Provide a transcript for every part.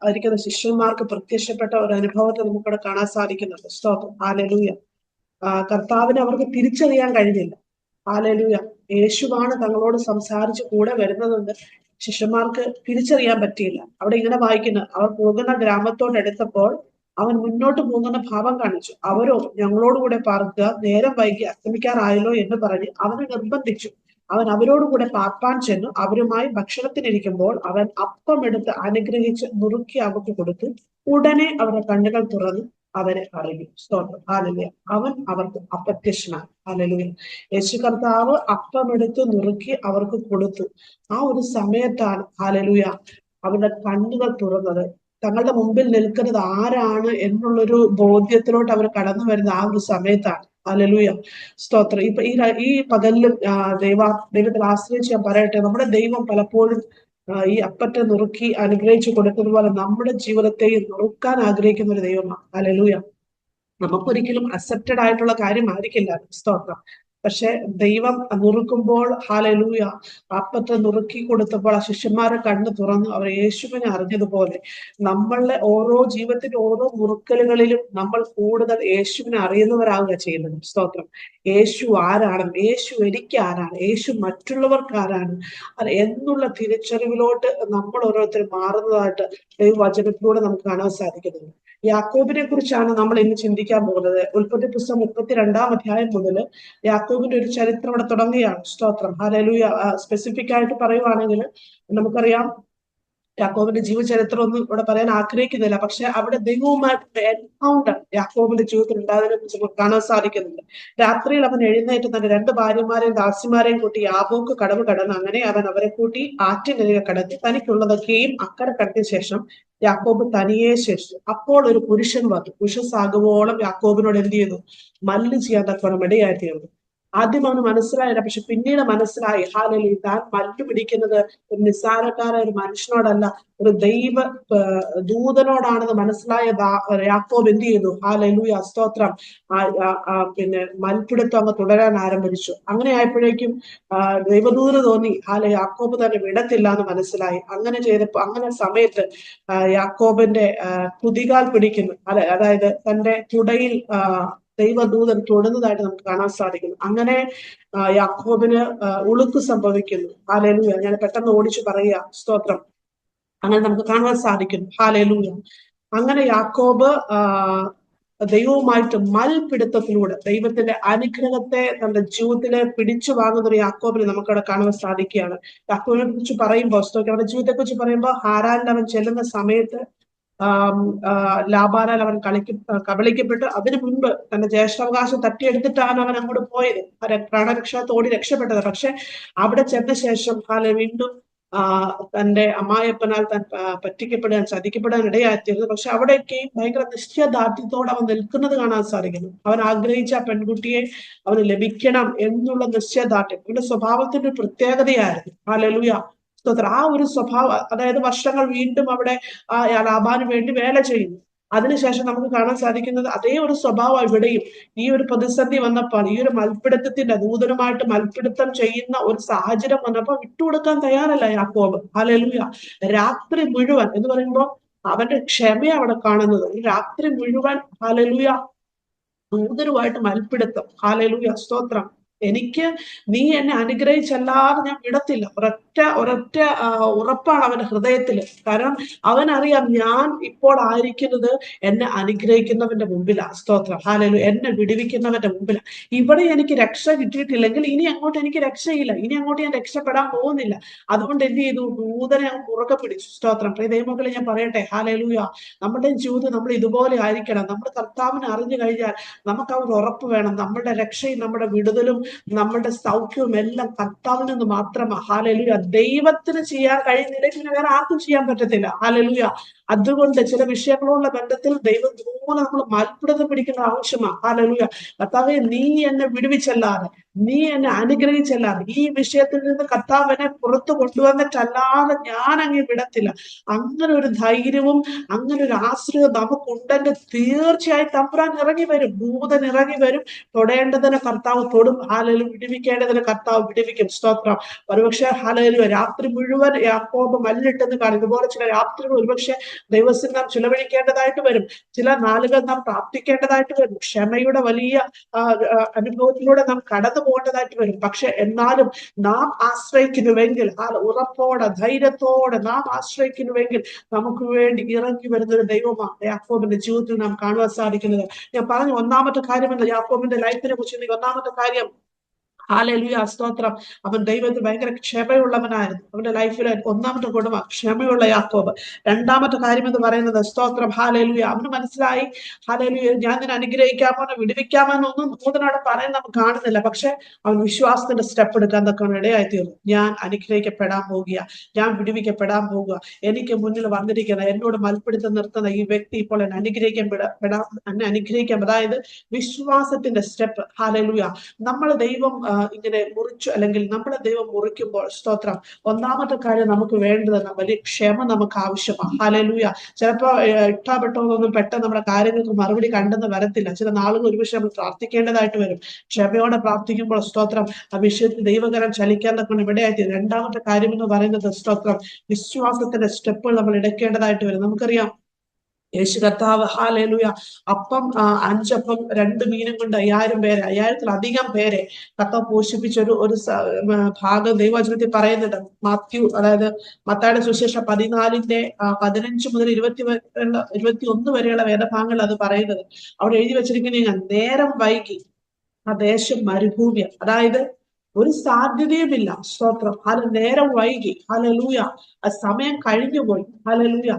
ആയിരിക്കുന്ന ശിഷ്യന്മാർക്ക് പ്രത്യക്ഷപ്പെട്ട ഒരു അനുഭവത്തെ നമുക്കിവിടെ കാണാൻ സാധിക്കുന്നുണ്ട്. സ്തോത്രം, ഹല്ലേലൂയ. കർത്താവിനെ അവർക്ക് തിരിച്ചറിയാൻ കഴിഞ്ഞില്ല. ഹല്ലേലൂയ. യേശുവാണ് തങ്ങളോട് സംസാരിച്ച് കൂടെ വരുന്നതെന്ന് ശിഷ്യന്മാർക്ക് തിരിച്ചറിയാൻ പറ്റിയില്ല. അവിടെ ഇങ്ങനെ വായിക്കുന്നു, അവർ പോകുന്ന ഗ്രാമത്തോടടുത്തപ്പോൾ അവൻ മുന്നോട്ട് പോകുന്ന ഭാവം കാണിച്ചു. അവരോ ഞങ്ങളോടുകൂടെ പാർക്കുക, നേരം വൈകി അസ്തമിക്കാറായല്ലോ എന്ന് പറഞ്ഞ് അവനെ നിർബന്ധിച്ചു. അവൻ അവരോടുകൂടെ പാർപ്പാൻ ചെന്നു. അവരുമായി ഭക്ഷണത്തിനിരിക്കുമ്പോൾ അവൻ അപ്പം എടുത്ത് അനുഗ്രഹിച്ച് നുറുക്കി അവർക്ക് കൊടുത്തു. ഉടനെ അവരുടെ കണ്ണുകൾ തുറന്നു അവരെ അറിയും. സ്തോത്രം, ഹല്ലേലൂയ. അവൻ അവർക്ക് അപ്രത്യക്ഷനായി. ഹല്ലേലൂയ. യേശു കർത്താവ് അപ്പമെടുത്ത് നുറുക്കി അവർക്ക് കൊടുത്തു. ആ ഒരു സമയത്താണ് ഹല്ലേലൂയ അവരുടെ കണ്ണുകൾ തുറന്നത്. തങ്ങളുടെ മുമ്പിൽ നിൽക്കുന്നത് ആരാണ് എന്നുള്ളൊരു ബോധ്യത്തിലോട്ട് അവർ കടന്നു വരുന്ന ആ ഒരു സമയത്താണ്. ഹല്ലേലൂയ. സ്തോത്രം. ഇപ്പൊ ഈ പകലിലും ദൈവത്തിൽ ആശ്രയിച്ച് ഞാൻ പറയട്ടെ, നമ്മുടെ ദൈവം പലപ്പോഴും ഈ അപ്പത്തെ നുറുക്കി അനുഗ്രഹിച്ചു കൊടുക്കുന്ന പോലെ നമ്മുടെ ജീവിതത്തെയും നുറുക്കാൻ ആഗ്രഹിക്കുന്ന ഒരു ദൈവമാണ്. ഹല്ലേലൂയ. നമുക്കൊരിക്കലും അക്സെപ്റ്റഡ് ആയിട്ടുള്ള കാര്യമായിരിക്കില്ല. സ്തോത്രം. പക്ഷെ ദൈവം നുറുക്കുമ്പോൾ ഹല്ലേലൂയ അപ്പത്തെ നുറുക്കി കൊടുത്തപ്പോൾ ആ ശിഷ്യന്മാരെ കണ്ണു തുറന്നു അവർ യേശുവിനെ അറിഞ്ഞതുപോലെ നമ്മളുടെ ഓരോ ജീവിതത്തിന്റെ ഓരോ മുറുക്കലുകളിലും നമ്മൾ കൂടുതൽ യേശുവിനെ അറിയുന്നവരാകുക ചെയ്യുന്നത്. സ്തോത്രം. യേശു ആരാണെന്ന്, യേശു എനിക്ക് ആരാണ്, യേശു മറ്റുള്ളവർക്ക് ആരാണ് എന്നുള്ള തിരിച്ചറിവിലോട്ട് നമ്മൾ ഓരോരുത്തരും മാറുന്നതായിട്ട് ദൈവവചനത്തിലൂടെ നമുക്ക് കാണാൻ സാധിക്കുന്നുണ്ട്. യാക്കോബിനെ കുറിച്ചാണ് നമ്മൾ ഇന്ന് ചിന്തിക്കാൻ പോകുന്നത്. ഉൽപ്പത്തി പുസ്തകം 32 അധ്യായം മുതൽ യാക്കോബിന്റെ ഒരു ചരിത്രം അവിടെ തുടങ്ങുകയാണ്. സ്തോത്രം, ഹല്ലേലൂയ. സ്പെസിഫിക് ആയിട്ട് പറയുവാണെങ്കിൽ നമുക്കറിയാം യാക്കോബിന്റെ ജീവചരിത്രം ഒന്നും ഇവിടെ പറയാൻ ആഗ്രഹിക്കുന്നില്ല. പക്ഷെ അവിടെ ദൈവവുമായിട്ട് എൻകൗണ്ടർ യാക്കോബിന്റെ ജീവിതത്തിൽ ഉണ്ടായതിനെ കുറിച്ച് നമുക്ക് കാണാൻ സാധിക്കുന്നുണ്ട്. രാത്രിയിൽ അവൻ എഴുന്നേറ്റ് തന്റെ 2 ഭാര്യമാരെയും ദാസിമാരെയും കൂട്ടി യാബോക്ക് കടവ് കടന്നു. അങ്ങനെ അവൻ അവരെ കൂട്ടി ആറ്റിനരികെ കടത്തി തനിക്കുള്ളതൊക്കെയും അക്കരെ കടത്തിയ ശേഷം യാക്കോബ് തനിയെ ശേഷിച്ചു. അപ്പോൾ ഒരു പുരുഷൻ വന്നു. ഉഷസാകുവോളം യാക്കോബിനോട് എന്ത് ചെയ്തു? മല്ല് ചെയ്യാൻ തക്കവണ്ണം ഇടയായി തീർന്നു. ആദ്യം അവന് മനസ്സിലായില്ല. പക്ഷെ പിന്നീട് മനസ്സിലായി. ഹല്ലേലൂയ. താൻ മല്ലു പിടിക്കുന്നത് ഒരു നിസ്സാരക്കാരായ ഒരു മനുഷ്യനോടല്ല, ഒരു ദൈവ ദൂതനോടാണെന്ന് മനസ്സിലായ യാക്കോബ് എന്ത് ചെയ്തു? ഹല്ലേലൂയ. സ്തോത്രം. പിന്നെ മൽപ്പിടുത്തം അങ്ങ് തുടരാൻ ആരംഭിച്ചു. അങ്ങനെ ആയപ്പോഴേക്കും ദൈവദൂതന് തോന്നി യാക്കോബ് തന്നെ വിടത്തില്ല എന്ന് മനസ്സിലായി. അങ്ങനെ ചെയ്തപ്പോ അങ്ങനെ സമയത്ത് യാക്കോബിന്റെ കുതികാൽ പിടിക്കുന്നു. അതായത് തന്റെ തുടയിൽ ദൈവദൂതൻ തൊടുന്നതായിട്ട് നമുക്ക് കാണാൻ സാധിക്കുന്നു. അങ്ങനെ യാക്കോബിന് ഉളുക്ക് സംഭവിക്കുന്നു. ഹല്ലേലൂയ. ഞാൻ പെട്ടെന്ന് ഓടിച്ചു പറയുക. സ്തോത്രം. അങ്ങനെ നമുക്ക് കാണാൻ സാധിക്കുന്നു. ഹല്ലേലൂയ. അങ്ങനെ യാക്കോബ് ദൈവവുമായിട്ട് മൽപിടുത്തത്തിലൂടെ ദൈവത്തിന്റെ അനുഗ്രഹത്തെ തന്റെ ജീവിതത്തിലെ പിടിച്ചു വാങ്ങുന്ന ഒരു യാക്കോബിനെ നമുക്കവിടെ കാണുവാൻ സാധിക്കുകയാണ്. യാക്കോബിനെ കുറിച്ച് പറയുമ്പോൾ അവന്റെ ജീവിതത്തെ കുറിച്ച് പറയുമ്പോൾ ഹാരാനിൽ അവൻ ചെല്ലുന്ന സമയത്ത് ലാബാനാൽ അവൻ കബളിക്കപ്പെട്ടു. അതിനു മുൻപ് തന്റെ ജ്യേഷ്ഠാവകാശം തട്ടിയെടുത്തിട്ടാണ് അവൻ അങ്ങോട്ട് പോയത്, പ്രാണരക്ഷത്തോടി രക്ഷപ്പെട്ടത്. പക്ഷെ അവിടെ ചെന്ന ശേഷം വീണ്ടും തന്റെ അമ്മായപ്പനാൽ താൻ പറ്റിക്കപ്പെടാൻ ചതിക്കപ്പെടാൻ ഇടയായിത്തീരുന്നു. പക്ഷെ അവിടെയൊക്കെയും ഭയങ്കര നിശ്ചയദാർഢ്യത്തോടെ അവൻ നിൽക്കുന്നത് കാണാൻ സാധിക്കുന്നു. അവൻ ആഗ്രഹിച്ച ആ പെൺകുട്ടിയെ അവന് ലഭിക്കണം എന്നുള്ള നിശ്ചയദാർഢ്യം അവന്റെ സ്വഭാവത്തിന്റെ ഒരു പ്രത്യേകതയായിരുന്നു. ഹല്ലേലൂയ. സ്തോത്രം. ആ ഒരു സ്വഭാവം, അതായത് വർഷങ്ങൾ വീണ്ടും അവിടെ ലാബാന് വേണ്ടി വേല ചെയ്യുന്നു. അതിനുശേഷം നമുക്ക് കാണാൻ സാധിക്കുന്നത് അതേ ഒരു സ്വഭാവം ഇവിടെയും. ഈ ഒരു പ്രതിസന്ധി വന്നപ്പോൾ, ഈ ഒരു മൽപ്പിടുത്തത്തിന്റെ ദൂതനുമായിട്ട് മൽപ്പിടുത്തം ചെയ്യുന്ന ഒരു സാഹചര്യം വന്നപ്പോൾ വിട്ടുകൊടുക്കാൻ തയ്യാറല്ല യാക്കോബ്. ഹല്ലേലൂയ. രാത്രി മുഴുവൻ എന്ന് പറയുമ്പോൾ അവന്റെ ക്ഷമ അവിടെ കാണുന്നത്. രാത്രി മുഴുവൻ ഹല്ലേലൂയ ദൂതരുമായിട്ട് മൽപ്പിടുത്തം. ഹല്ലേലൂയ. സ്തോത്രം. എനിക്ക് നീ എന്നെ അനുഗ്രഹിച്ചല്ലാതെ ഞാൻ വിടത്തില്ല. ഒരൊറ്റ ഉറപ്പാണ് അവന്റെ ഹൃദയത്തില്. കാരണം അവനറിയാം ഞാൻ ഇപ്പോൾ ആയിരിക്കുന്നത് എന്നെ അനുഗ്രഹിക്കുന്നവന്റെ മുമ്പിലാണ്. സ്തോത്രം. ഹല്ലേലൂയ. എന്നെ വിടുവിക്കുന്നവന്റെ മുമ്പിലാണ്. ഇവിടെ എനിക്ക് രക്ഷ കിട്ടിയിട്ടില്ലെങ്കിൽ ഇനി അങ്ങോട്ട് എനിക്ക് രക്ഷയില്ല. ഇനി അങ്ങോട്ട് ഞാൻ രക്ഷപ്പെടാൻ പോകുന്നില്ല. അതുകൊണ്ട് എന്ത് ചെയ്തു? ദൂതനെ അവൻ മുറുകെ പിടിച്ചു. സ്തോത്രം. ദൈവമക്കളെ ഞാൻ പറയട്ടെ, ഹല്ലേലൂയ, നമ്മുടെ ജീവിതം നമ്മൾ ഇതുപോലെ ആയിരിക്കണം. നമ്മുടെ കർത്താവിനെ അറിഞ്ഞു കഴിഞ്ഞാൽ നമുക്ക് ആ ഒരു ഉറപ്പ് വേണം. നമ്മുടെ രക്ഷയും നമ്മുടെ വിടുതലും നമ്മുടെ സൗഖ്യവും എല്ലാം കർത്താവിൽ നിന്ന് മാത്രമാണ്. ഹല്ലേലൂയ. ദൈവത്തിന് ചെയ്യാൻ കഴിയുന്നില്ല, പിന്നെ വേറെ ആർക്കും ചെയ്യാൻ പറ്റത്തില്ല. ഹല്ലേലൂയ. അതുകൊണ്ട് ചില വിഷയങ്ങളുള്ള ബന്ധത്തിൽ ദൈവം ഇതുപോലെ നമ്മൾ മൽപ്പിടുത്തം പിടിക്കുന്ന ആവശ്യമാണ്. ഹല്ലേലൂയ. കർത്താവേ, നീ എന്നെ വിടുവിച്ചല്ലാതെ, നീ എന്നെ അനുഗ്രഹിച്ചല്ല, ഈ വിഷയത്തിൽ നിന്ന് കർത്താവ് എന്നെ പുറത്തു കൊണ്ടുവന്നിട്ടല്ലാതെ ഞാൻ അങ്ങ് വിടത്തില്ല. അങ്ങനെ ഒരു ധൈര്യവും അങ്ങനെ ഒരു ആശ്രയവും നമുക്കുണ്ടെങ്കിൽ തീർച്ചയായും തമ്പുരാൻ ഇറങ്ങി വരും, ദൂതൻ ഇറങ്ങി വരും. തൊടേണ്ടതിന് കർത്താവ് തൊടും. ഹാലലു വിടുവിക്കേണ്ടതിന് കർത്താവ് വിടുവിക്കും. സ്തോത്രം. ഒരുപക്ഷെ ഹാലലു രാത്രി മുഴുവൻ യാക്കോബ് മല്ലിട്ടെന്ന് കാണും. ഇതുപോലെ ചില രാത്രികൾ ഒരുപക്ഷെ ദൈവത്തിൽ നാം ചിലവഴിക്കേണ്ടതായിട്ട് വരും. ചില നാളുകൾ നാം പ്രാർത്ഥിക്കേണ്ടതായിട്ട് വരും. ക്ഷമയുടെ വലിയ അനുഭവത്തിലൂടെ നാം കടന്നു പോകേണ്ടതായിട്ട് വരും. പക്ഷെ എന്നാലും നാം ആശ്രയിക്കുന്നുവെങ്കിൽ, ആ ഉറപ്പോടെ ധൈര്യത്തോടെ നാം ആശ്രയിക്കുന്നുവെങ്കിൽ നമുക്ക് വേണ്ടി ഇറങ്ങി വരുന്ന ഒരു ദൈവമാണ് യാക്കോബിന്റെ ജീവിതത്തിൽ നാം കാണുവാൻ സാധിക്കുന്നത്. ഞാൻ പറഞ്ഞു ഒന്നാമത്തെ കാര്യം എന്ന് യാക്കോബിന്റെ ലൈഫിനെ കുറിച്ച് ഒന്നാമത്തെ കാര്യം, ഹല്ലേലൂയ, സ്തോത്രം. അവൻ ദൈവത്തിൽ ഭയങ്കര ക്ഷമയുള്ളവനായിരുന്നു. അവന്റെ ലൈഫിലെ ഒന്നാമത്തെ ഗുണമ ക്ഷമയുള്ള യാക്കോബ്. രണ്ടാമത്തെ കാര്യം എന്ന് പറയുന്നത് സ്തോത്രം, ഹല്ലേലൂയ, അവന് മനസ്സിലായി, ഹല്ലേലൂയ, ഞാൻ നിന്നെ അനുഗ്രഹിക്കാമോ വിടുവിക്കാമോ എന്നൊന്നും ദൂതനോട് പറയാൻ നമുക്ക് കാണുന്നില്ല. പക്ഷെ അവൻ വിശ്വാസത്തിന്റെ സ്റ്റെപ്പ് എടുക്കാൻ തക്കവണ്ണം ഇടയായി തീർന്നു. ഞാൻ അനുഗ്രഹിക്കപ്പെടാൻ പോകുക, ഞാൻ വിടുവിക്കപ്പെടാൻ പോകുക, എനിക്ക് മുന്നിൽ വന്നിരിക്കുന്ന എന്നോട് മൽപ്പിടുത്തം നിർത്തുന്ന ഈ വ്യക്തി ഇപ്പോൾ എന്നെ എന്നെ അനുഗ്രഹിക്കാം. അതായത് വിശ്വാസത്തിന്റെ സ്റ്റെപ്പ്. ഹല്ലേലൂയ. നമ്മൾ ദൈവം ഇങ്ങനെ മുറിച്ചു, അല്ലെങ്കിൽ നമ്മളെ ദൈവം മുറിക്കുമ്പോൾ സ്തോത്രം, ഒന്നാമത്തെ കാര്യം നമുക്ക് വേണ്ടത് വലിയ ക്ഷമ നമുക്ക് ആവശ്യമാണ്. ഹല്ലേലൂയ. ചിലപ്പോ ഇട്ടാപ്പെട്ടതൊന്നും പെട്ടെന്ന് നമ്മുടെ കാര്യങ്ങൾക്ക് മറുപടി കണ്ടെന്ന് വരത്തില്ല. ചില നാളുകൾ ഒരുപക്ഷെ നമ്മൾ പ്രാർത്ഥിക്കേണ്ടതായിട്ട് വരും. ക്ഷമയോടെ പ്രാർത്ഥിക്കുമ്പോൾ സ്തോത്രം, ആ വിഷയത്തിൽ ദൈവകരം ചലിക്കാൻ തക്കൊണ്ട് ഇവിടെയായിട്ട്. രണ്ടാമത്തെ കാര്യം എന്ന് പറയുന്നത് സ്തോത്രം, വിശ്വാസത്തിന്റെ സ്റ്റെപ്പുകൾ നമ്മൾ എടുക്കേണ്ടതായിട്ട് വരും. നമുക്കറിയാം യേശു കർത്താവ്, ഹല്ലേലൂയ, അപ്പം 5 അപ്പം 2 മീനും കൊണ്ട് 5000 പേരെ, 5000-ത്തിലധികം പേരെ കർത്താവ് പോഷിപ്പിച്ച ഒരു ഭാഗം ദൈവവചനത്തിൽ പറയുന്നുണ്ട്. അതായത് മത്തായിയുടെ സുവിശേഷം 14-15 മുതൽ 21 വരെയുള്ള വേദഭാഗങ്ങൾ അത് പറയുന്നത്. അവിടെ എഴുതി വെച്ചിരിക്കുന്ന നേരം വൈകി ആ ദേശം മരുഭൂമിയാണ്. അതായത് ഒരു സാധ്യതയുമില്ല. സ്തോത്രം. നേരം വൈകി. ഹല്ലേലൂയ. സമയം കഴിഞ്ഞുപോയി. ഹല്ലേലൂയ.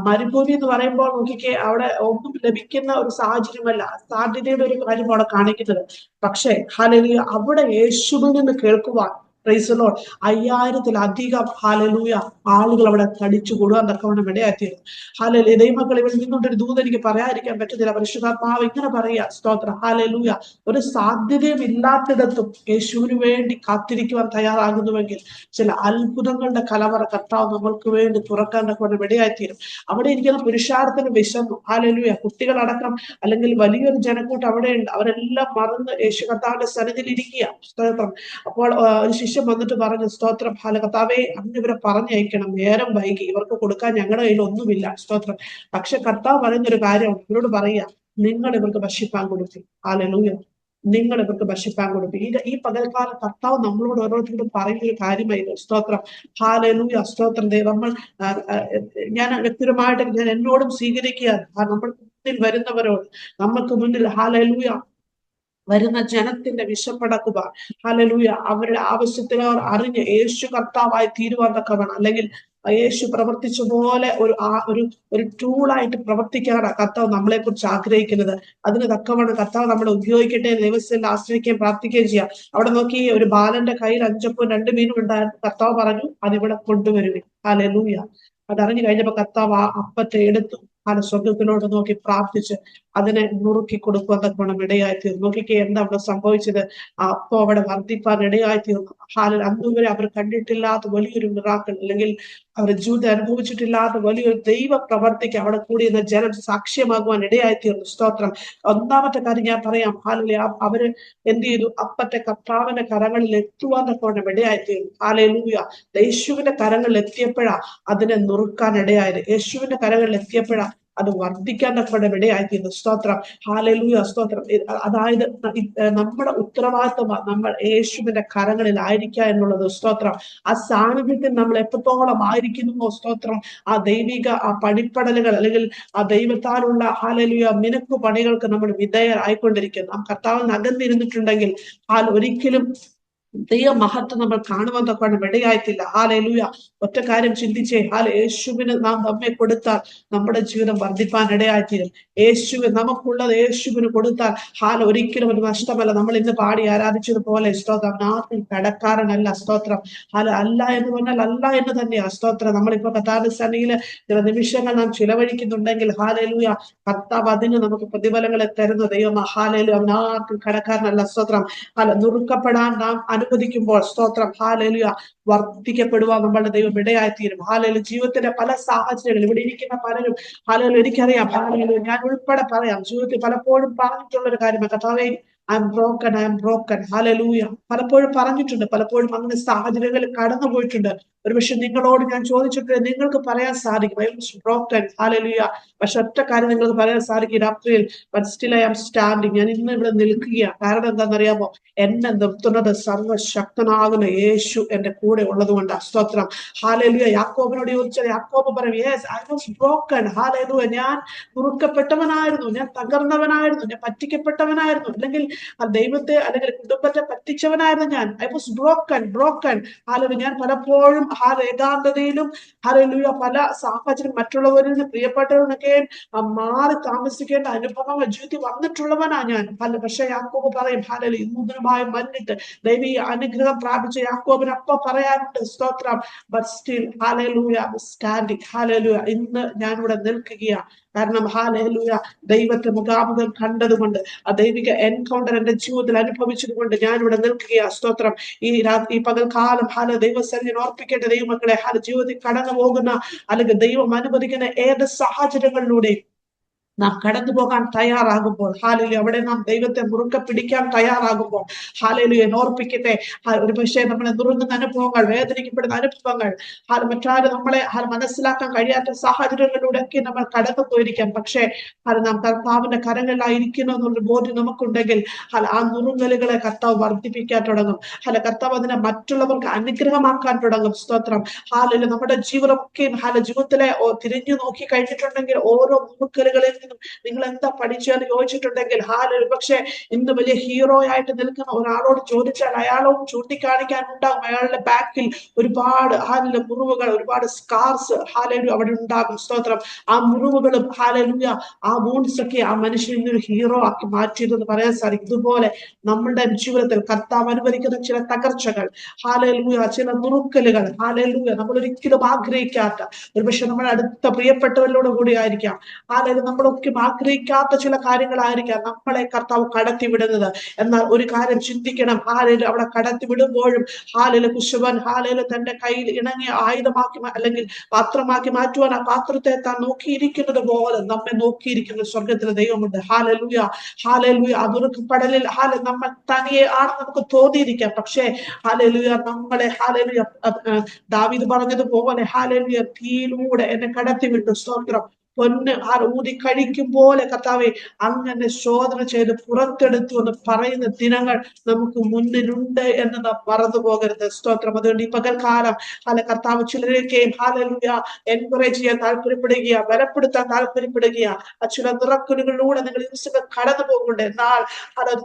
മരുഭൂമി എന്ന് പറയുമ്പോൾ നോക്കിക്കേ, അവിടെ ഒന്നും ലഭിക്കുന്ന ഒരു സാഹചര്യമല്ല, സാധ്യതയുടെ ഒരു കാര്യം അവിടെ കാണിക്കുന്നത്. പക്ഷേ ഹല്ലേലൂയ, അവിടെ യേശുവിൽ നിന്ന് കേൾക്കുവാൻ, പ്രൈസ് ദി ലോർഡ്, 5000-ത്തിലധികം ഹല്ലേലൂയ ആളുകൾ അവിടെ തടിച്ചു കൂടുവാൻ തക്കവണ്ണം ഇടയായിത്തീരുന്നു. ഹല്ലേലൂയ. ദൈവമക്കൾ, ഇവിടെ നിന്നുകൊണ്ടൊരു ദൂത് എനിക്ക് പറയാതിരിക്കാൻ പറ്റത്തില്ല. പരിശുദ്ധാത്മാവ് ഇങ്ങനെ പറയാ, സ്തോത്രം, ഹല്ലേലൂയ, ഒരു സാധ്യതയും ഇല്ലാത്തിടത്തും യേശുവിന് വേണ്ടി കാത്തിരിക്കുവാൻ തയ്യാറാകുന്നുവെങ്കിൽ ചില അത്ഭുതങ്ങളുടെ കലവറ കർത്താവ് നമ്മൾക്ക് വേണ്ടി തുറക്കാൻ തക്കവണ്ണം ഇടയായിത്തീരും. അവിടെ ഇരിക്കുന്ന പുരുഷാരത്തിന് വിശന്നു. ഹല്ലേലൂയ. കുട്ടികളടക്കം, അല്ലെങ്കിൽ വലിയൊരു ജനക്കൂട്ടം അവിടെയുണ്ട്. അവരെല്ലാം മറന്ന് യേശു കർത്താവിന്റെ സന്നിധിയിൽ ഇരിക്കുക. സ്തോത്രം. അപ്പോൾ ഒരു ശിഷ്യൻ വന്നിട്ട് പറഞ്ഞു, സ്തോത്രം, കർത്താവേ, അങ്ങ് ഇവരെ പറഞ്ഞയക്കണം, നേരം വൈകി, ഇവർക്ക് കൊടുക്കാൻ ഞങ്ങളുടെ കയ്യിൽ ഒന്നുമില്ല. സ്തോത്രം. പക്ഷെ കർത്താവ് പറയുന്നൊരു കാര്യമാണ്, ഇവരോട് പറയുക, നിങ്ങൾ ഇവർക്ക് ഭക്ഷിപ്പാൻ കൊടുക്കും. ഹല്ലേലൂയ. നിങ്ങൾ ഇവർക്ക് ഭക്ഷിപ്പാൻ കൊടുക്കും. ഈ പകൽക്കാലം കർത്താവ് നമ്മളോട് ഓരോരുത്തരോടും പറയുന്ന ഒരു കാര്യമായിരുന്നു. സ്തോത്രം. ഹല്ലേലൂയ. സ്തോത്രം. നമ്മൾ ഞാൻ വ്യക്തിപരമായിട്ട് ഞാൻ എന്നോടും സ്വീകരിക്കുക, നമ്മൾ മുന്നിൽ വരുന്നവരോട്, നമുക്ക് മുന്നിൽ ഹല്ലേലൂയ വരുന്ന ജനത്തിന്റെ വിശപ്പടക്കുക. ഹല്ലേലൂയ. അവരുടെ ആവശ്യത്തിന് അവർ അറിഞ്ഞ് യേശു കർത്താവായി തീരുവാൻ തക്കവണ്ണം, അല്ലെങ്കിൽ യേശു പ്രവർത്തിച്ച പോലെ ഒരു ടൂളായിട്ട് പ്രവർത്തിക്കാനാണ് കർത്താവ് നമ്മളെ കുറിച്ച് ആഗ്രഹിക്കുന്നത്. അതിന് തക്കവണ്ണം കർത്താവ് നമ്മളെ ഉപയോഗിക്കട്ടെ, ദൈവത്തിൽ ആശ്രയിക്കുകയും പ്രാർത്ഥിക്കുകയും ചെയ്യാം. അവിടെ നോക്കി, ഒരു ബാലന്റെ കയ്യിൽ 5 അപ്പവും 2 മീനും ഉണ്ടായിരുന്നു. കർത്താവ് പറഞ്ഞു, അതിവിടെ കൊണ്ടുവരുവിൻ. ഹല്ലേലൂയ. അതറിഞ്ഞു കഴിഞ്ഞപ്പോ കർത്താവ് ആ അപ്പത്തെ എടുത്തു, സ്വർഗത്തിലോട്ട് നോക്കി പ്രാർത്ഥിച്ച് അതിനെ നുറുക്കി കൊടുക്കുവാൻ തക്കവണ്ണം ഇടയായിത്തീർന്നു. നോക്കിക്കേ, എന്താ അവിടെ സംഭവിച്ചത്? അപ്പൊ അവിടെ വർദ്ധിപ്പാൻ ഇടയായിത്തീർന്നു. അന്നുവരെ അവർ കണ്ടിട്ടില്ലാത്ത വലിയൊരു മിറാക്കിൾ, അല്ലെങ്കിൽ അവർ ജീവിതം അനുഭവിച്ചിട്ടില്ലാത്ത വലിയൊരു ദൈവ പ്രവർത്തിക്ക് അവിടെ കൂടിയുന്ന ജനം സാക്ഷ്യമാകുവാൻ ഇടയായിത്തീർന്നു. സ്തോത്രം. ഒന്നാമത്തെ കാര്യം ഞാൻ പറയാം, അവര് എന്ത് ചെയ്തു? അപ്പത്തെ കർത്താവിന്റെ കരങ്ങളിൽ എത്തുവാൻ തക്കവണ്ണം ഇടയായിത്തീർന്നു. ഹല്ലേലൂയ. യേശുവിന്റെ കരങ്ങളിൽ എത്തിയപ്പോഴാ അതിനെ നുറുക്കാൻ ഇടയായത്. യേശുവിന്റെ കരങ്ങളിൽ എത്തിയപ്പോഴാ അത് വർദ്ധിക്കാൻ തക്കവണ്ണം ഇടയായിത്തീർന്നു. സ്തോത്രം. ഹല്ലേലൂയ. സ്തോത്രം. അതായത് നമ്മുടെ ഉത്തരവാദിത്വമാണ് നമ്മൾ യേശുവിന്റെ കരങ്ങളിൽ ആയിരിക്കുക എന്നുള്ളത്. സ്തോത്രം. ആ സാന്നിധ്യത്തിൽ നമ്മൾ എത്രത്തോളം ആയിരിക്കുന്നുവോ, സ്തോത്രം, ആ ദൈവിക ആ പടിപ്പടലുകൾ, അല്ലെങ്കിൽ ആ ദൈവത്താലുള്ള ഹല്ലേലൂയ മിനുക്കു പണികൾക്ക് നമ്മൾ വിധേയരായിക്കൊണ്ടിരിക്കുന്നു. നാം കർത്താവിൽ അകന്നിരുന്നിട്ടുണ്ടെങ്കിൽ ഒരിക്കലും ദൈവമഹത്വം നമ്മൾ കാണുവാൻ തൊക്കാണ് ഇടയായിട്ടില്ല. ഹാലേലൂയ. ഒറ്റ കാര്യം ചിന്തിച്ചേ, യേശുവിന് നാം നമ്മെ കൊടുത്താൽ നമ്മുടെ ജീവിതം വർദ്ധിപ്പാൻ ഇടയായിത്തീരും. യേശുവിന് നമുക്കുള്ളത് യേശുവിന് കൊടുത്താൽ ഒരിക്കലും ഒരു നഷ്ടമല്ല. നമ്മൾ ഇന്ന് പാടി ആരാധിച്ചതുപോലെ സ്തോത്രം, ആർക്കും കടക്കാരനല്ല. സ്തോത്രം അല്ല എന്ന് പറഞ്ഞാൽ അല്ല എന്ന് തന്നെയാ. സ്തോത്രം നമ്മളിപ്പോ കർത്താവിന്റെ സന്നിധിയില് ചില നിമിഷങ്ങൾ നാം ചിലവഴിക്കുന്നുണ്ടെങ്കിൽ ഹാലേലൂയ, കർത്താവ് അതിന് നമുക്ക് പ്രതിഫലങ്ങളെ തരുന്ന ദൈവം. ഹാലേലൂയ, അവൻ ആർക്കും കടക്കാരനല്ല. സ്തോത്രം നുറുക്കപ്പെടാൻ നാം അനുവദിക്കുമ്പോൾ സ്തോത്രം ഹാലേലൂയ, വർദ്ധിക്കപ്പെടുവാൻ നമ്മളുടെ ദൈവം ഇടയായിത്തീരും. ഹാലേലൂയ. ജീവിതത്തിന്റെ പല സാഹചര്യങ്ങൾ ഇവിടെ ഇരിക്കുന്ന പലരും ഹാലേലൂയ, എനിക്കറിയാം ഹാലേലൂയ, ഞാൻ ഉൾപ്പെടെ പറയാം, ജീവിതത്തിൽ പലപ്പോഴും പറഞ്ഞിട്ടുള്ള ഒരു കാര്യമാണ്, കർത്താവേ ഐ എം ബ്രോക്കൺ. ഹാലേലൂയ. പലപ്പോഴും പറഞ്ഞിട്ടുണ്ട്, പലപ്പോഴും അങ്ങനെ സാഹചര്യങ്ങളിൽ കടന്നു പോയിട്ടുണ്ട്. ഒരുപക്ഷെ നിങ്ങളോട് ഞാൻ ചോദിച്ചിട്ട് നിങ്ങൾക്ക് പറയാൻ സാധിക്കും ഐ വാസ് ബ്രോക്കൺ. ഹാലേലൂയ. പക്ഷെ ഒറ്റ കാര്യം നിങ്ങൾക്ക് പറയാൻ സാധിക്കും, രാത്രിയിൽ but still I am standing. ഞാൻ ഇന്ന് ഇവിടെ നിൽക്കുകയാണ്. കാരണം എന്താണെന്നറിയാമോ? എന്നെ നിർത്തുന്നത് സർവശക്തനാകുന്ന യേശു എന്റെ കൂടെ ഉള്ളത് കൊണ്ടാണ്. സ്തോത്രം ഹാലേലൂയ. യാക്കോബിനോട് ചോദിച്ചാൽ യാക്കോബ് പറയും, yes I was broken. Hallelujah. ഞാൻ മുറുക്കപ്പെട്ടവനായിരുന്നു, ഞാൻ തകർന്നവനായിരുന്നു, ഞാൻ പറ്റിക്കപ്പെട്ടവനായിരുന്നു, അല്ലെങ്കിൽ ദൈവത്തെ അല്ലെങ്കിൽ കുടുംബത്തെ പറ്റിച്ചവനായിരുന്നു ഞാൻ. I was broken. ഹാലേലൂയ. ഞാൻ പലപ്പോഴും ഏകാന്തതയിലും ഹാലേലൂയ പല സാഹചര്യം മറ്റുള്ളവരിൽ നിന്ന് പ്രിയപ്പെട്ടവരിൽ നിന്നൊക്കെ മാറി താമസിക്കേണ്ട അനുഭവങ്ങൾ ജീവിതത്തിൽ വന്നിട്ടുള്ളവനാ ഞാൻ. പക്ഷെ യാക്കോബ് പറയും ഹാലേലൂയ, നൂതനമായി മന്നിട്ട് ദൈവീയ അനുഗ്രഹം പ്രാപിച്ച യാക്കോബിന് അപ്പൊ പറയാനുണ്ട് സ്തോത്രം, but still hallelujah standing. Hallelujah. ഇന്ന് ഞാനിവിടെ നിൽക്കുകയാണ്. കാരണം ഹാലേലൂയ, ദൈവത്തെ മുഖാമുഖം കണ്ടതുകൊണ്ട്, ആ ദൈവിക എൻകൗണ്ടർ എന്റെ ജീവിതത്തിൽ അനുഭവിച്ചതുകൊണ്ട് ഞാനിവിടെ നിൽക്കുകയാണ്. സ്തോത്രം. ഈ പകൽക്കാലം ദൈവസന്നിധിയിൽ ഓർപ്പിക്കേണ്ട ദൈവമക്കളെ, ജീവിതത്തിൽ കടന്നു പോകുന്ന അല്ലെങ്കിൽ ദൈവം അനുവദിക്കുന്ന ഏത് സാഹചര്യങ്ങളിലൂടെ നാം കടന്നു പോകാൻ തയ്യാറാകുമ്പോൾ ഹാലേലൂയ, അവിടെ നാം ദൈവത്തെ മുറുക്കെ പിടിക്കാൻ തയ്യാറാകുമ്പോൾ ഹാലേലൂയ, ഓർപ്പിക്കട്ടെ, ഒരു പക്ഷേ നമ്മളെ നുറുങ്ങുന്ന അനുഭവങ്ങൾ, വേദനിക്കപ്പെടുന്ന അനുഭവങ്ങൾ, മറ്റാരും നമ്മളെ മനസ്സിലാക്കാൻ കഴിയാത്ത സാഹചര്യങ്ങളിലൂടെയൊക്കെ നമ്മൾ കടന്നു പോയിരിക്കാം. പക്ഷേ നാം കർത്താവിന്റെ കരങ്ങളിലായിരിക്കുന്നു എന്നുള്ള ബോധ്യം നമുക്കുണ്ടെങ്കിൽ ആ നുറുങ്ങലുകളെ കർത്താവ് വർദ്ധിപ്പിക്കാൻ തുടങ്ങും. കർത്താവ് അതിനെ മറ്റുള്ളവർക്ക് അനുഗ്രഹമാക്കാൻ തുടങ്ങും. സ്തോത്രം ഹാലേലൂയ. നമ്മുടെ ജീവിതമൊക്കെ ജീവിതത്തിലെ തിരിഞ്ഞു നോക്കി കഴിഞ്ഞിട്ടുണ്ടെങ്കിൽ ഓരോ നുറുക്കലുകളിൽ നിങ്ങൾ എന്താ പഠിച്ചെന്ന് ചോദിച്ചിട്ടുണ്ടെങ്കിൽ പക്ഷെ ഇന്ന് വലിയ ഹീറോ ആയിട്ട് നിൽക്കുന്ന ഒരാളോട് ചോദിച്ചാൽ അയാളോട് ചൂണ്ടിക്കാണിക്കാൻ ഉണ്ടാകും. അയാളുടെ ബാക്കിൽ ഒരുപാട് മുറിവുകൾ, ഒരുപാട് സ്കാർസ് അവിടെ ഉണ്ടാകും. സ്തോത്രം. ആ മുറിവുകളും ആ വൂൺസ് ഒക്കെ ആ മനുഷ്യൻ ഇന്നൊരു ഹീറോ ആക്കി മാറ്റിയതെന്ന് പറയാൻ സാധിക്കും. ഇതുപോലെ നമ്മുടെ ജീവിതത്തിൽ കർത്താവ് അനുവദിക്കുന്ന ചില തകർച്ചകൾ, ചില നുറുക്കലുകൾ, നമ്മൾ ഒരിക്കലും ആഗ്രഹിക്കാത്ത, ഒരുപക്ഷെ നമ്മുടെ അടുത്ത പ്രിയപ്പെട്ടവരിലൂടെ കൂടി ആയിരിക്കാം, നമ്മളൊക്കെ ആഗ്രഹിക്കാത്ത ചില കാര്യങ്ങളായിരിക്കാം നമ്മളെ കർത്താവ് കടത്തിവിടുന്നത്. എന്നാൽ ഒരു കാര്യം ചിന്തിക്കണം, അവിടെ കടത്തിവിടുമ്പോഴും കുശവൻ തന്റെ കയ്യിൽ ഇണങ്ങിയ ആയുധമാക്കി അല്ലെങ്കിൽ പാത്രമാക്കി മാറ്റുവാൻ ആ പാത്രത്തെ താൻ നോക്കിയിരിക്കുന്നത് പോലെ നമ്മെ നോക്കിയിരിക്കുന്ന സ്വർഗത്തിലെ ദൈവമുണ്ട്. അതുറുക്കപ്പെടലിൽ നമ്മൾ തനിയെ ആണെന്ന് നമുക്ക് തോന്നിയിരിക്കാം. പക്ഷേ നമ്മളെ ദാവീദ് പറഞ്ഞതുപോലെ തീയിലൂടെ എന്നെ കടത്തിവിട്ടു. സ്തോത്രം. പൊന്ന് ഊതി കഴിക്കും പോലെ കർത്താവെ അങ്ങനെ ശോധന ചെയ്ത് പുറത്തെടുത്തു എന്ന് പറയുന്ന ദിനങ്ങൾ നമുക്ക് മുന്നിലുണ്ട് എന്ന് നാം മറന്നു പോകരുത്. സ്തോത്രം. അതുകൊണ്ട് ഈ പകൽക്കാലം കർത്താവ് ചിലരൊക്കെയും എൻകറേജ് ചെയ്യാൻ താല്പര്യപ്പെടുകയാ, ബലപ്പെടുത്താൻ താല്പര്യപ്പെടുകയാ. ചില നിറക്കുലുകളിലൂടെ നിങ്ങൾ ദിവസങ്ങൾ കടന്നു പോകുന്നുണ്ട്. എന്നാൽ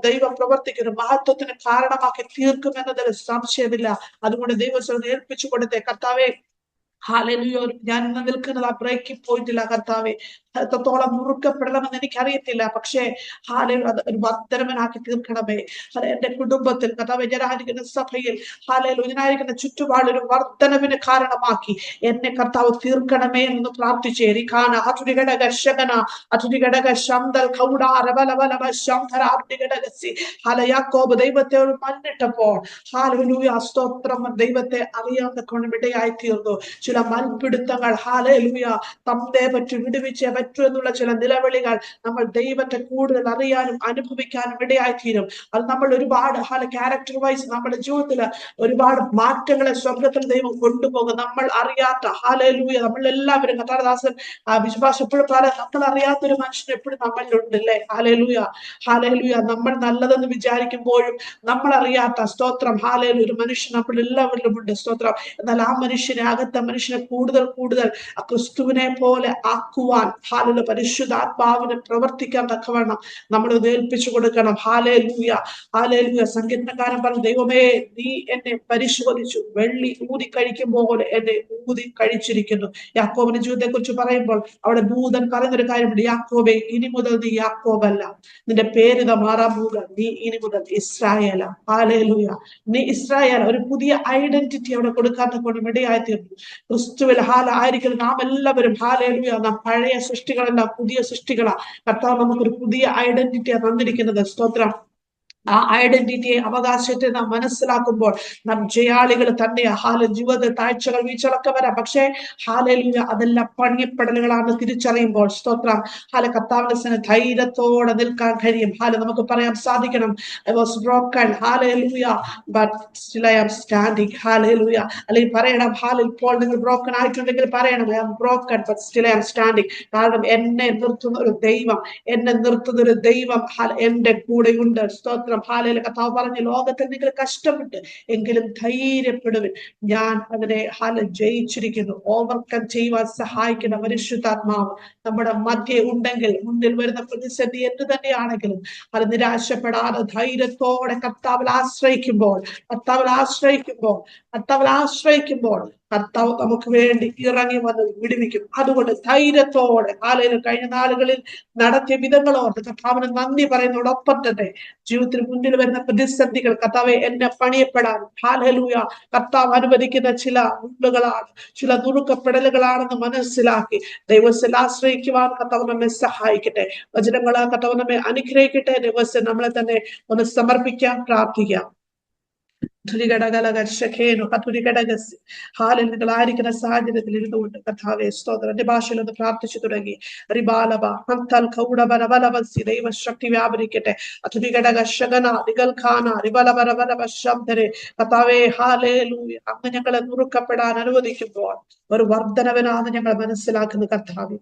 ദൈവം പ്രവർത്തിക്കുന്ന മഹത്വത്തിന് കാരണമാക്കി തീർക്കുമെന്നതിൽ സംശയമില്ല. അതുകൊണ്ട് ദൈവം ഏൽപ്പിച്ചു കൊടുത്തേ കർത്താവെ. ഞാൻ ഇന്ന് നിൽക്കുന്നത് ആ ബ്രേക്കിംഗ് പോയിന്റില്ല കർത്താവെ. എത്രത്തോളം മുറുക്കപ്പെടണമെന്ന് എനിക്കറിയത്തില്ല. പക്ഷേ ഒരു വർദ്ധനവനാക്കി തീർക്കണമേ. എന്റെ കുടുംബത്തിൽ കർത്താവെ, ഞാനായിരിക്കുന്ന സഭയിൽ ഞാനായിരിക്കുന്ന ചുറ്റുപാട് ഒരു വർദ്ധനവിന് കാരണമാക്കി എന്നെ കർത്താവ് തീർക്കണമേ എന്ന് പ്രാർത്ഥിച്ചേ. യാക്കോബ് ദൈവത്തെ മന്നിട്ടപ്പോൾ സ്തോത്രം, ദൈവത്തെ അറിയാവുന്ന കൊണ്ടിടയായി തീർന്നു. ചില മൽപിടുത്തങ്ങൾ തമ്മെ പറ്റി വിടുവിച്ചേ പറ്റൂ എന്നുള്ള ചില നിലവിളികൾ നമ്മൾ ദൈവത്തെ കൂടുതൽ അറിയാനും അനുഭവിക്കാനും ഇടയായിത്തീരും. അത് നമ്മൾ ഒരുപാട് ക്യാരക്ടർ വൈസ് നമ്മുടെ ജീവിതത്തിൽ ഒരുപാട് മാറ്റങ്ങളെ സ്വർഗത്തിൽ ദൈവം കൊണ്ടുപോകും. നമ്മൾ അറിയാത്ത നമ്മൾ എല്ലാവരും കർത്താദാസൻ വിശ്വാസം എപ്പോഴും പറയാം, നമ്മൾ അറിയാത്തൊരു മനുഷ്യൻ എപ്പോഴും നമ്മളിലുണ്ട് അല്ലേ. നമ്മൾ നല്ലതെന്ന് വിചാരിക്കുമ്പോഴും നമ്മൾ അറിയാത്ത സ്തോത്രം ഒരു മനുഷ്യൻ നമ്മൾ എല്ലാവരിലും ഉണ്ട്. സ്തോത്രം. എന്നാൽ ആ മനുഷ്യനെ, അകത്ത മനുഷ്യനെ കൂടുതൽ കൂടുതൽ ക്രിസ്തുവിനെ പോലെ ആക്കുവാൻ ഹാലലൂയ പരിശുദ്ധാത്മാവിനെ പ്രവർത്തിക്കാൻ തക്കവണ്ണം നമ്മൾ ഇത് ഏൽപ്പിച്ചു കൊടുക്കണം. Hallelujah hallelujah. സങ്കീർത്തനക്കാരൻ പറഞ്ഞു, ദൈവമേ നീ എന്നെ പരിശോധിച്ചു, വെള്ളി ഊതി കഴിക്കും പോലെ എന്നെ ഊതി കഴിച്ചിരിക്കുന്നു. യാക്കോബിന്റെ ജീവിതത്തെ കുറിച്ച് പറയുമ്പോൾ അവിടെ ദൂതൻ പറയുന്നൊരു കാര്യമുണ്ട്, യാക്കോബേ ഇനി മുതൽ നീ യാക്കോബല്ല, നിന്റെ പേരിത മാറാൻ പോവുക, നീ ഇനി മുതൽ ഇസ്രായേല. ഹാലേലൂയ. നീ ഇസ്രായേൽ. ഒരു പുതിയ ഐഡന്റിറ്റി അവിടെ കൊടുക്കാത്ത കൊണ്ട് ഇടയായി തീർന്നു. ക്രിസ്തുവിൽ ആയിരിക്കും നാം എല്ലാവരും. ഹാലേലൂയ. നാം പഴയ സൃഷ്ടികളല്ല, പുതിയ സൃഷ്ടികളാ. കർത്താവ് നമുക്കൊരു പുതിയ ഐഡന്റിറ്റിയാണ് തന്നിരിക്കുന്നത്. സ്തോത്രം. ആ ഐഡന്റിറ്റിയെ അവകാശത്തെ നാം മനസ്സിലാക്കുമ്പോൾ നാം ജയാളികൾ തന്നെയാ. ജീവിത താഴ്ചകൾ വീഴ്ചകളൊക്കെ വരാം, പക്ഷേ ഹാലലൂയ അതെല്ലാം പണിയപ്പെടലുകളാണ് തിരിച്ചറിയുമ്പോൾ സ്തോത്രം. കർത്താവിന്റെ ധൈര്യത്തോടെ നിൽക്കാൻ കഴിയും. നമുക്ക് പറയാൻ സാധിക്കണം, I was broken, hallelujah, but still I am standing, hallelujah. അല്ലെങ്കിൽ പറയണം, ഇപ്പോൾ നിങ്ങൾ ബ്രോക്കൺ ആയിട്ടുണ്ടെങ്കിൽ പറയണം, I am broken but still I am standing. കാരണം എന്നെ നിർത്തുന്ന ഒരു ദൈവം, എന്റെ കൂടെയുണ്ട്. സ്തോത്രം. കർത്താവ് പറഞ്ഞു, ലോകത്തിൽ നിങ്ങൾ കഷ്ടപ്പെട്ട് എങ്കിലും ധൈര്യപ്പെടുവിൻ, ഞാൻ അതിനെ ജയിച്ചിരിക്കുന്നു. ഓവർകം ചെയ്യുവാൻ സഹായിക്കുന്ന പരിശുദ്ധാത്മാവ് നമ്മുടെ മധ്യേ ഉണ്ടെങ്കിൽ, മുന്നിൽ വരുന്ന പ്രതിസന്ധി എന്ത് തന്നെയാണെങ്കിലും അത് നിരാശപ്പെടാതെ ധൈര്യത്തോടെ കർത്താവിൽ ആശ്രയിക്കുമ്പോൾ കർത്താവ് നമുക്ക് വേണ്ടി ഇറങ്ങി വന്ന് വിടുവിക്കും. അതുകൊണ്ട് ധൈര്യത്തോടെ കഴിഞ്ഞ നാളുകളിൽ നടത്തിയ വിധങ്ങളോർത്ത് കർത്താവിന് നന്ദി പറയുന്നതോടൊപ്പം തന്നെ ജീവിതത്തിന് മുന്നിൽ വരുന്ന പ്രതിസന്ധികൾ കർത്താവെ എന്നെ പണിയപ്പെടാൻ കർത്താവ് അനുവദിക്കുന്ന ചില ഉള്ളുകളാണ്, ചില നുറുക്കപ്പെടലുകളാണെന്ന് മനസ്സിലാക്കി ദൈവത്തിൽ ആശ്രയിക്കുവാൻ കർത്താവ് നമ്മെ സഹായിക്കട്ടെ. വചനങ്ങളാൽ കർത്താവ് നമ്മെ അനുഗ്രഹിക്കട്ടെ. ദൈവത്തിൽ നമ്മളെ തന്നെ ഒന്ന് സമർപ്പിക്കാം, പ്രാർത്ഥിക്കാം. നിങ്ങളായിരിക്കുന്ന സാഹചര്യത്തിൽ ഇരുന്നുകൊണ്ട് കർത്താവെ സ്തോത്രം. എന്റെ ഭാഷയിൽ ഒന്ന് പ്രാർത്ഥിച്ചു തുടങ്ങി. ദൈവശക്തി വ്യാപരിക്കട്ടെ. കർത്താവേ ഹാലേലൂയ. അങ്ങ് ഞങ്ങളെ നുറുക്കപ്പെടാൻ അനുവദിക്കുമ്പോൾ ഒരു വർധനവനാണ് ഞങ്ങൾ മനസ്സിലാക്കുന്നു. കർത്താവേ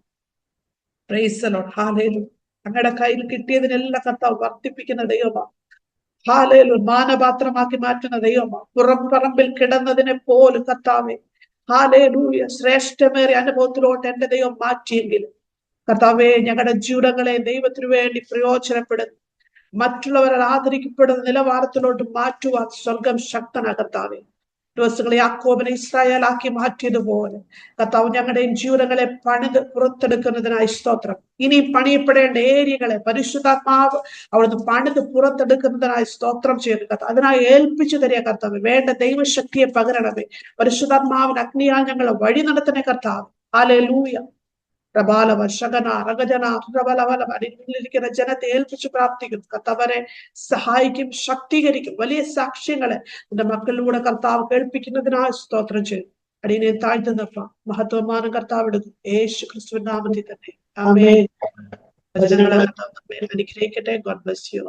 പ്രൈസ് ദി ലോർഡ്. ഹാലേലൂയ. അങ്ങയുടെ കയ്യിൽ കിട്ടിയതിനെല്ലാം കർത്താവ് വർദ്ധിപ്പിക്കുന്ന ദൈവമാണ്. മാനപാത്രമാക്കി മാറ്റുന്ന ദൈവമാണ്. പുറംപറമ്പിൽ കിടന്നതിനെ പോലും കർത്താവെ ഹാലേലൂയ ശ്രേഷ്ഠമേറിയ അനുഭവത്തിലോട്ട് എന്റെ ദൈവം മാറ്റിയെങ്കിലും കർത്താവെ ഞങ്ങളുടെ ജീവിതങ്ങളെ ദൈവത്തിനു വേണ്ടി പ്രയോജനപ്പെടുന്നു, മറ്റുള്ളവരെ ആദരിക്കപ്പെടുന്ന നിലവാരത്തിലോട്ട് മാറ്റുവാൻ സ്വർഗം ശക്തനാ. കർത്താവെ ദിവസങ്ങളെ യാക്കോബിനെ ഇസ്രായേലാക്കി മാറ്റിയതുപോലെ കർത്താവ് ഞങ്ങളുടെയും ജീവിതങ്ങളെ പണിത് പുറത്തെടുക്കുന്നതിനായി സ്തോത്രം. ഇനി പണിയപ്പെടേണ്ട ഏരിയകളെ പരിശുദ്ധാത്മാവ് അവിടുന്ന് പണിത് പുറത്തെടുക്കുന്നതിനായി സ്തോത്രം ചെയ്യുന്നു. കർത്താവ് അതിനായി ഏൽപ്പിച്ചു തരിക. കർത്താവ് വേണ്ട ദൈവശക്തിയെ പകരണമേ. പരിശുദ്ധാത്മാവിന്റെ അഗ്നിയാൽ ഞങ്ങളെ വഴി നടത്തണേ കർത്താവ്. ഹല്ലേലൂയ. ിരിക്കുന്ന ജനത്തെ ഏൽപ്പിച്ച് പ്രാർത്ഥിക്കുന്നു. കർത്താവരെ സഹായിക്കും, ശക്തീകരിക്കും. വലിയ സാക്ഷ്യങ്ങളെ എന്റെ മക്കളിലൂടെ കർത്താവ് കേൾപ്പിക്കുന്നതിനായി സ്തോത്രം ചെയ്യും. അടിയനെ താഴ്ത്തുന്നപ്പ മഹത്വമാനം കർത്താവ് എടുക്കും. യേശു ക്രിസ്തുവിന്റെ നാമത്തിൽ തന്നെ ആമേൻ. അനുഗ്രഹിക്കട്ടെ. God bless you.